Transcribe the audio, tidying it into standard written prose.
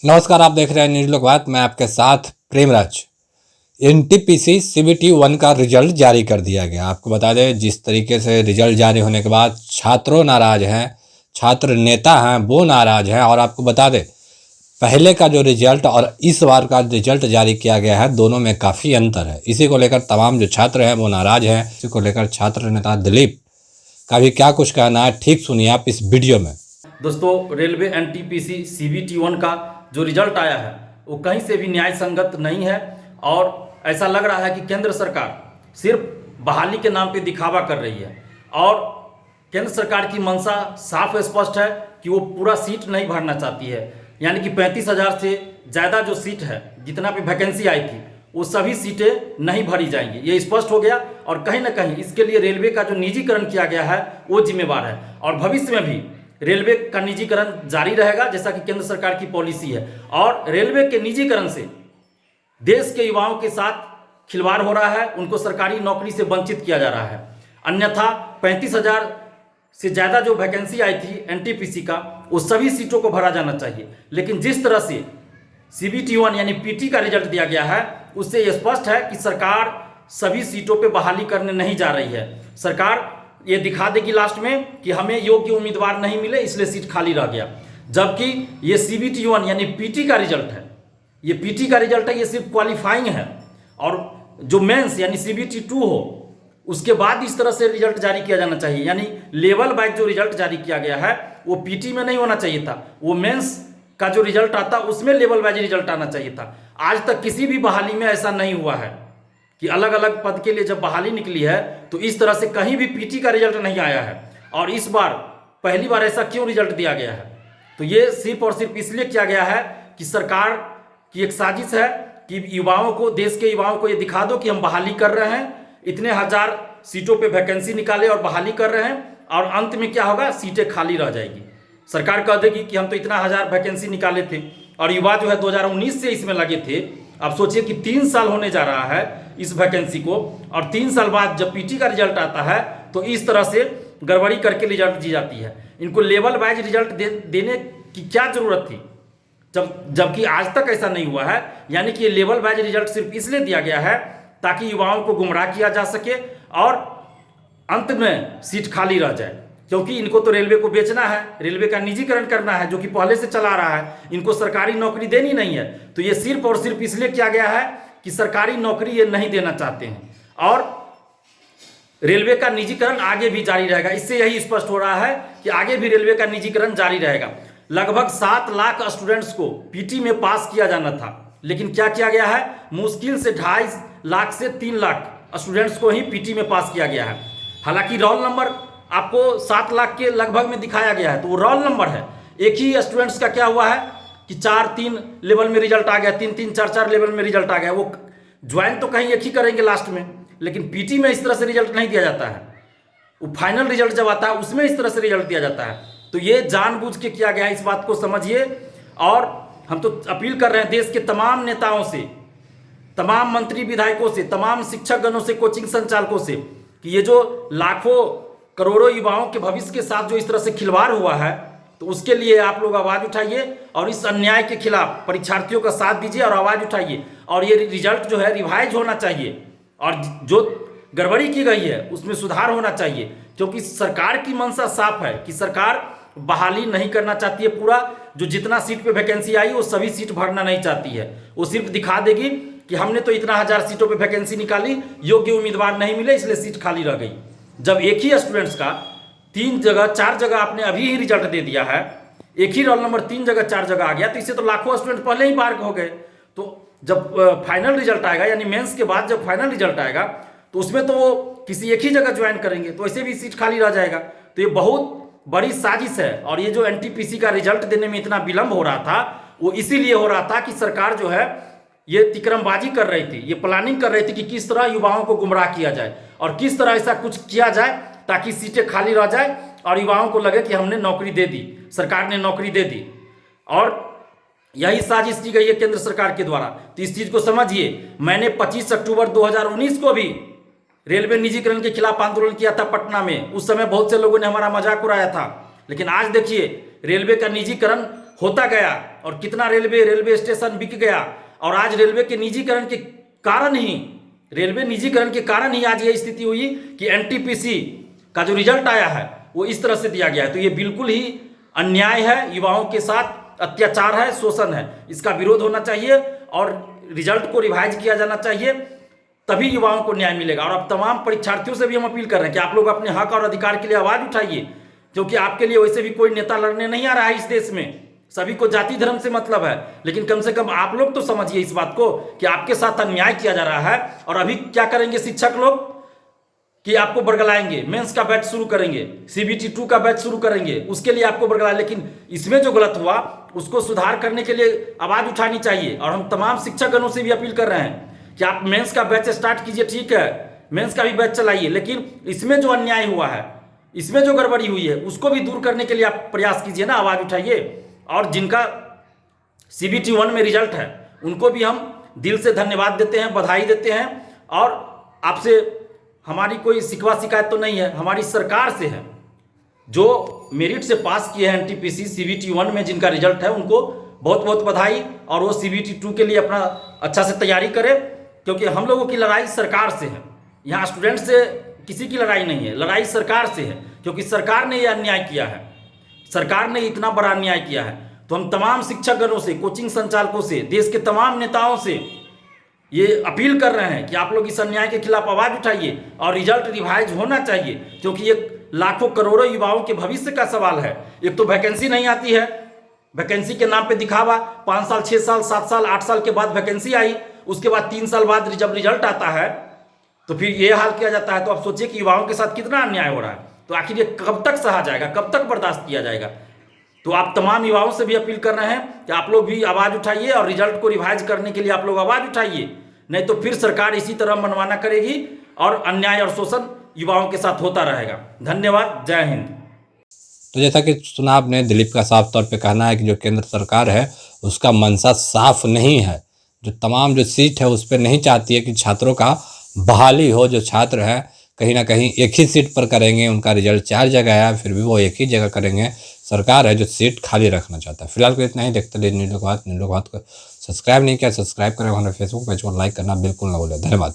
नमस्कार, आप देख रहे हैं न्यूज लोक बात। मैं आपके साथ प्रेमराज। एनटीपीसी सीबीटी 1 का रिजल्ट जारी कर दिया गया। आपको बता दें, जिस तरीके से रिजल्ट जारी होने के बाद छात्रों नाराज हैं, छात्र नेता हैं वो नाराज हैं। और आपको बता दें, पहले का जो रिजल्ट और इस बार का रिजल्ट जारी किया गया है, दोनों में काफ़ी अंतर है। इसी को लेकर तमाम जो छात्र हैं वो नाराज हैं। इसी को लेकर छात्र नेता दिलीप का भी क्या कुछ कहना है, ठीक सुनिए आप इस वीडियो में। दोस्तों, रेलवे एनटीपीसी सीबीटी 1 का जो रिजल्ट आया है वो कहीं से भी न्याय संगत नहीं है और ऐसा लग रहा है कि केंद्र सरकार सिर्फ बहाली के नाम पे दिखावा कर रही है। और केंद्र सरकार की मंशा साफ स्पष्ट है कि वो पूरा सीट नहीं भरना चाहती है। यानी कि 35,000 से ज़्यादा जो सीट है, जितना पे वैकेंसी आई थी, वो सभी सीटें नहीं भरी जाएंगी, ये स्पष्ट हो गया। और कहीं ना कहीं इसके लिए रेलवे का जो निजीकरण किया गया है वो जिम्मेवार है। और भविष्य में भी रेलवे का निजीकरण जारी रहेगा, जैसा कि केंद्र सरकार की पॉलिसी है। और रेलवे के निजीकरण से देश के युवाओं के साथ खिलवाड़ हो रहा है, उनको सरकारी नौकरी से वंचित किया जा रहा है। अन्यथा 35,000 से ज़्यादा जो वैकेंसी आई थी एनटीपीसी का, वो सभी सीटों को भरा जाना चाहिए। लेकिन जिस तरह से सीबीटी 1 यानी पीटी का रिजल्ट दिया गया है, उससे यह स्पष्ट है कि सरकार सभी सीटों पर बहाली करने नहीं जा रही है। सरकार ये दिखा देगी लास्ट में कि हमें योग्य उम्मीदवार नहीं मिले, इसलिए सीट खाली रह गया। जबकि ये सीबीटी 1 यानी पीटी का रिजल्ट है, ये पीटी का रिजल्ट है, ये सिर्फ क्वालिफाइंग है। और जो मेंस यानी सीबीटी 2 हो, उसके बाद इस तरह से रिजल्ट जारी किया जाना चाहिए। यानी लेवल वाइज जो रिजल्ट जारी किया गया है वो पीटी में नहीं होना चाहिए था, वो मेंस का जो रिजल्ट आता उसमें लेवल वाइज रिजल्ट आना चाहिए था। आज तक किसी भी बहाली में ऐसा नहीं हुआ है कि अलग अलग पद के लिए जब बहाली निकली है तो इस तरह से कहीं भी पीटी का रिजल्ट नहीं आया है। और इस बार पहली बार ऐसा क्यों रिजल्ट दिया गया है? तो ये सिर्फ और सिर्फ इसलिए किया गया है कि सरकार की एक साजिश है कि युवाओं को, देश के युवाओं को ये दिखा दो कि हम बहाली कर रहे हैं, इतने हजार सीटों पे वैकेंसी निकाले और बहाली कर रहे हैं। और अंत में क्या होगा? सीटें खाली रह जाएगी। सरकार कह देगी कि हम तो इतना हजार वैकेंसी निकाले थे और युवा जो है 2019 से इसमें लगे थे। अब सोचिए कि 3 साल होने जा रहा है इस वैकेंसी को, और 3 साल बाद जब पीटी का रिजल्ट आता है तो इस तरह से गड़बड़ी करके रिजल्ट दी जाती है। इनको लेवल वाइज रिजल्ट देने की क्या जरूरत थी, जबकि आज तक ऐसा नहीं हुआ है। यानी कि ये लेवल वाइज रिजल्ट सिर्फ इसलिए दिया गया है ताकि युवाओं को गुमराह किया जा सके और अंत में सीट खाली रह जाए। क्योंकि इनको तो रेलवे को बेचना है, रेलवे का निजीकरण करना है, जो कि पहले से चला रहा है। इनको सरकारी नौकरी देनी नहीं है। तो ये सिर्फ और सिर्फ इसलिए किया गया है कि सरकारी नौकरी ये नहीं देना चाहते हैं। और रेलवे का निजीकरण आगे भी जारी रहेगा। इससे यही स्पष्ट हो रहा है कि आगे भी रेलवे का निजीकरण जारी रहेगा। लगभग 7 लाख स्टूडेंट्स को पीटी में पास किया जाना था, लेकिन क्या किया गया है? मुश्किल से 2.5 लाख से 3 लाख स्टूडेंट्स को ही पीटी में पास किया गया है। हालांकि रोल नंबर आपको 7 लाख के लगभग में दिखाया गया है, तो वो रोल नंबर है। एक ही स्टूडेंट्स का क्या हुआ है कि 4-3 लेवल में रिजल्ट आ गया, 3-3, 4-4 लेवल में रिजल्ट आ गया। वो ज्वाइन तो कहीं एक ही करेंगे लास्ट में, लेकिन पीटी में इस तरह से रिजल्ट नहीं दिया जाता है। वो फाइनल रिजल्ट जब आता है उसमें इस तरह से रिजल्ट दिया जाता है। तो ये जानबूझ के किया गया है, इस बात को समझिए। और हम तो अपील कर रहे हैं देश के तमाम नेताओं से, तमाम मंत्री विधायकों से, तमाम शिक्षकगणों से, कोचिंग संचालकों से कि ये जो लाखों करोड़ों युवाओं के भविष्य के साथ जो इस तरह से खिलवाड़ हुआ है, तो उसके लिए आप लोग आवाज़ उठाइए और इस अन्याय के खिलाफ परीक्षार्थियों का साथ दीजिए और आवाज़ उठाइए। और ये रिजल्ट जो है रिवाइज होना चाहिए और जो गड़बड़ी की गई है उसमें सुधार होना चाहिए। क्योंकि सरकार की मंशा साफ है कि सरकार बहाली नहीं करना चाहती है। पूरा जो जितना सीट पे वैकेंसी आई वो सभी सीट भरना नहीं चाहती है। वो सिर्फ दिखा देगी कि हमने तो इतना हजार सीटों पे वैकेंसी निकाली, योग्य उम्मीदवार नहीं मिले, इसलिए सीट खाली रह गई। जब एक ही स्टूडेंट्स का 3 जगह 4 जगह आपने अभी ही रिजल्ट दे दिया है, एक ही रोल नंबर 3 जगह 4 जगह आ गया, तो इससे तो लाखों स्टूडेंट पहले ही पार हो गए। तो जब फाइनल रिजल्ट आएगा, यानी मेंस के बाद जब फाइनल रिजल्ट आएगा, तो उसमें तो वो किसी एक ही जगह ज्वाइन करेंगे, तो ऐसे भी सीट खाली रह जाएगा। तो ये बहुत बड़ी साजिश है। और ये जो एनटीपीसी का रिजल्ट देने में इतना विलंब हो रहा था, वो इसीलिए हो रहा था कि सरकार जो है ये तिकरमबाजी कर रही थी, ये प्लानिंग कर रही थी कि किस तरह युवाओं को गुमराह किया जाए और किस तरह ऐसा कुछ किया जाए ताकि सीटें खाली रह जाए और युवाओं को लगे कि हमने नौकरी दे दी, सरकार ने नौकरी दे दी। और यही साजिश की गई है केंद्र सरकार के द्वारा। तो इस चीज को समझिए। मैंने 25 अक्टूबर 2019 को भी रेलवे निजीकरण के खिलाफ आंदोलन किया था पटना में। उस समय बहुत से लोगों ने हमारा मजाक उड़ाया था, लेकिन आज देखिए रेलवे का निजीकरण होता गया और कितना रेलवे स्टेशन बिक गया, और आज रेलवे के निजीकरण के कारण ही आज ये स्थिति हुई कि एनटीपीसी का जो रिजल्ट आया है वो इस तरह से दिया गया है। तो ये बिल्कुल ही अन्याय है, युवाओं के साथ अत्याचार है, शोषण है। इसका विरोध होना चाहिए और रिजल्ट को रिवाइज किया जाना चाहिए, तभी युवाओं को न्याय मिलेगा। और अब तमाम परीक्षार्थियों से भी हम अपील कर रहे हैं कि आप लोग अपने हक और अधिकार के लिए आवाज़ उठाइए, क्योंकि आपके लिए वैसे भी कोई नेता लड़ने नहीं आ रहा है इस देश में। सभी को जाति धर्म से मतलब है, लेकिन कम से कम आप लोग तो समझिए इस बात को कि आपके साथ अन्याय किया जा रहा है। और अभी क्या करेंगे शिक्षक लोग कि आपको बरगलाएंगे, मेंस का बैच शुरू करेंगे, CBT 2 का बैच शुरू करेंगे, उसके लिए आपको बरगलाए। लेकिन इसमें जो गलत हुआ उसको सुधार करने के लिए आवाज़ उठानी चाहिए। और हम तमाम शिक्षकगणों से भी अपील कर रहे हैं कि आप मेंस का बैच स्टार्ट कीजिए, ठीक है, मेंस का भी बैच चलाइए, लेकिन इसमें जो अन्याय हुआ है, इसमें जो गड़बड़ी हुई है, उसको भी दूर करने के लिए आप प्रयास कीजिए ना, आवाज़ उठाइए। और जिनका CBT 1 में रिजल्ट है उनको भी हम दिल से धन्यवाद देते हैं, बधाई देते हैं। और आपसे हमारी कोई शिकवा शिकायत तो नहीं है, हमारी सरकार से है। जो मेरिट से पास किए हैं एनटीपीसी CBT 1 में जिनका रिजल्ट है, उनको बहुत बहुत बधाई। और वो CBT 2 के लिए अपना अच्छा से तैयारी करें, क्योंकि हम लोगों की लड़ाई सरकार से है। यहाँ स्टूडेंट से किसी की लड़ाई नहीं है, लड़ाई सरकार से है, क्योंकि सरकार ने यह अन्याय किया है, सरकार ने इतना बड़ा अन्याय किया है। तो हम तमाम शिक्षकगणों से, कोचिंग संचालकों से, देश के तमाम नेताओं से ये अपील कर रहे हैं कि आप लोग इस अन्याय के खिलाफ आवाज़ उठाइए और रिजल्ट रिवाइज होना चाहिए, क्योंकि ये लाखों करोड़ों युवाओं के भविष्य का सवाल है। एक तो वैकेंसी नहीं आती है, वैकेंसी के नाम पे दिखावा, 5 साल 6 साल 7 साल 8 साल के बाद वैकेंसी आई, उसके बाद 3 साल बाद जब रिजल्ट आता है तो फिर ये हाल किया जाता है। तो आप सोचिए कि युवाओं के साथ कितना अन्याय हो रहा है। तो आखिर ये कब तक सहा जाएगा, कब तक बर्दाश्त किया जाएगा। तो आप तमाम युवाओं से भी अपील कर रहे हैं कि आप लोग भी आवाज़ उठाइए और रिजल्ट को रिवाइज करने के लिए आप लोग आवाज़ उठाइए, नहीं तो फिर सरकार इसी तरह मनमाना करेगी और अन्याय और शोषण युवाओं के साथ होता रहेगा। धन्यवाद, जय हिंद। तो जैसा कि सुना आपने, दिलीप का साफ तौर पे कहना है कि जो केंद्र सरकार है उसका मंशा साफ नहीं है, जो तमाम जो सीट है उस पर नहीं चाहती है कि छात्रों का बहाली हो। जो छात्र हैं कहीं ना कहीं एक ही सीट पर करेंगे, उनका रिजल्ट 4 जगह है, फिर भी वो एक ही जगह करेंगे। सरकार है जो सीट खाली रखना चाहता है। फिलहाल को इतना ही, देखते रहिए न्यूज़ लोकवात को सब्सक्राइब नहीं किया सब्सक्राइब करें, हमारे फेसबुक पेज को लाइक करना बिल्कुल ना भूलें। धन्यवाद।